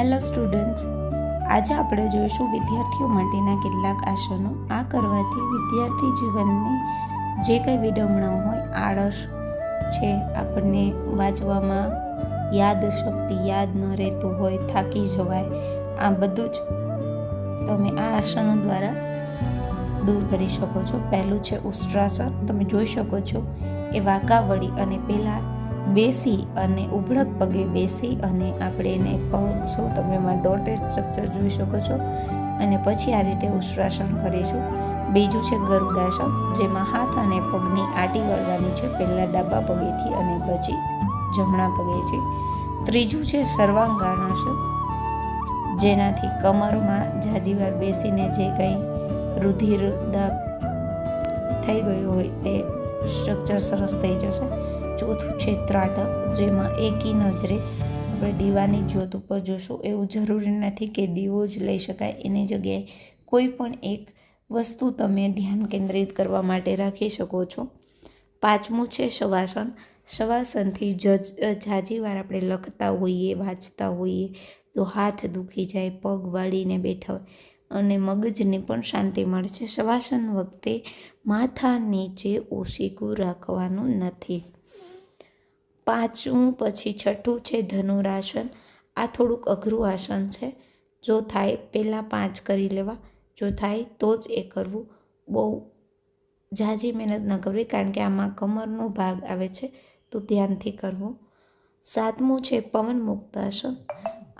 Hello students, આજે આપણે જોઈશું વિદ્યાર્થીઓ માટેના કેટલાક આસનો. આ કરવાથી વિદ્યાર્થી જીવનની જે કંઈ વિડંબણાઓ હોય, આળસ છે, આપણને વાંચવામાં યાદ શક્તિ યાદ ન રહેતું હોય, થાકી જવાય, આ બધું જ તમે આ આસનો દ્વારા દૂર કરી શકો છો. પહેલું છે ઉષ્ટ્રાસન. તમે જોઈ શકો છો એ વાંકા વળી અને પહેલાં બેસી અને ઉભળક પગે બેસી અને આપણે એને પહોંચશું. તમે એમાં ડોટેડ સ્ટ્રક્ચર જોઈ શકો છો અને પછી આ રીતે ઉષ્ટ્રાસન કરીશું. બીજું છે ગરુડાસન, જેમાં હાથ અને પગની આટી વળવાની છે, પહેલાં ડાબા પગેથી અને પછી જમણા પગેથી. ત્રીજું છે સર્વાંગાણાસન, જેનાથી કમરમાં ઝાઝીવાર બેસીને જે કંઈ રુધિર દાબ થઈ ગયું હોય તે સ્ટ્રક્ચર સરસ થઈ જશે. ચોથું છે ત્રાટક, જેમાં એકી નજરે આપણે દીવાની જ્યોત ઉપર જોશું. એવું જરૂરી નથી કે દીવો જ લઈ શકાય, એની જગ્યાએ કોઈ પણ એક વસ્તુ તમે ધ્યાન કેન્દ્રિત કરવા માટે રાખી શકો છો. પાંચમું છે શવાસન. શવાસનથી ઝાઝી વાર આપણે લખતા હોઈએ, વાંચતા હોઈએ તો હાથ દુખી જાય, પગ વાળીને બેઠા હોય અને મગજને પણ શાંતિ મળે છે. શવાસન વખતે માથા નીચે ઓશીકું રાખવાનું નથી. પાંચમું પછી છઠ્ઠું છે ધનુરાસન. આ થોડુંક અઘરું આસન છે. જો થાય પહેલાં 5 કરી લેવા, જો થાય તો જ એ કરવું. બહુ ઝાઝી મહેનત ન કરવી, કારણ કે આમાં કમરનો ભાગ આવે છે, તો ધ્યાનથી કરવું. સાતમું છે પવન મુક્તાસન.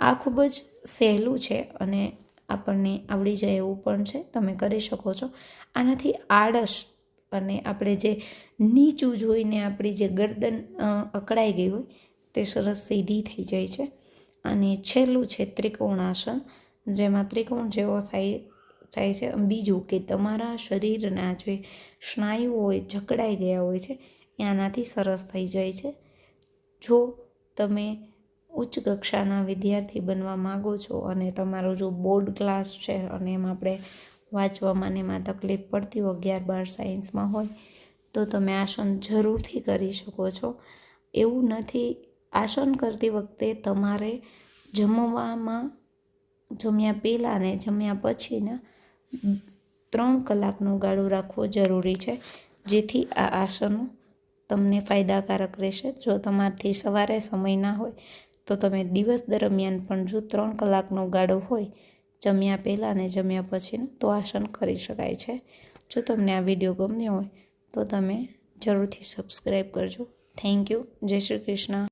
આ ખૂબ જ સહેલું છે અને આપણને આવડી જાય એવું પણ છે, તમે કરી શકો છો. આનાથી આળસ અને આપણે જે નીચું જોઈને આપણી જે ગરદન અકળાઈ ગઈ હોય તે સરસ સીધી થઈ જાય છે. અને છેલ્લું છે ત્રિકોણાસન, જેમાં ત્રિકોણ જેવો થાય છે. બીજું કે તમારા શરીરના જે સ્નાયુઓ હોય જકડાઈ ગયા હોય છે એ આનાથી સરસ થઈ જાય છે. જો તમે ઉચ્ચ કક્ષાના વિદ્યાર્થી બનવા માગો છો અને તમારો જો બોર્ડ ક્લાસ છે અને એમાં આપણે વાંચવામાં ને એમાં તકલીફ પડતી હોય, 11-12 સાયન્સમાં હોય, તો તમે આસન જરૂરથી કરી શકો છો. એવું નથી, આસન કરતી વખતે તમારે જમ્યા પહેલાં ને જમ્યા પછીના 3 કલાકનો ગાળો રાખવો જરૂરી છે, જેથી આ આસનો તમને ફાયદાકારક રહેશે. જો તમારાથી સવારે સમય ના હોય તો તમે દિવસ દરમિયાન પણ જો 3 કલાકનો ગાળો હોય જમ્યા પહેલાં અને જમ્યા પછીનો, તો આસન કરી શકાય છે. જો તમને આ વિડીયો ગમ્યો હોય તો તમે જરૂરથી સબસ્ક્રાઈબ કરજો. Thank you. જય શ્રી કૃષ્ણ.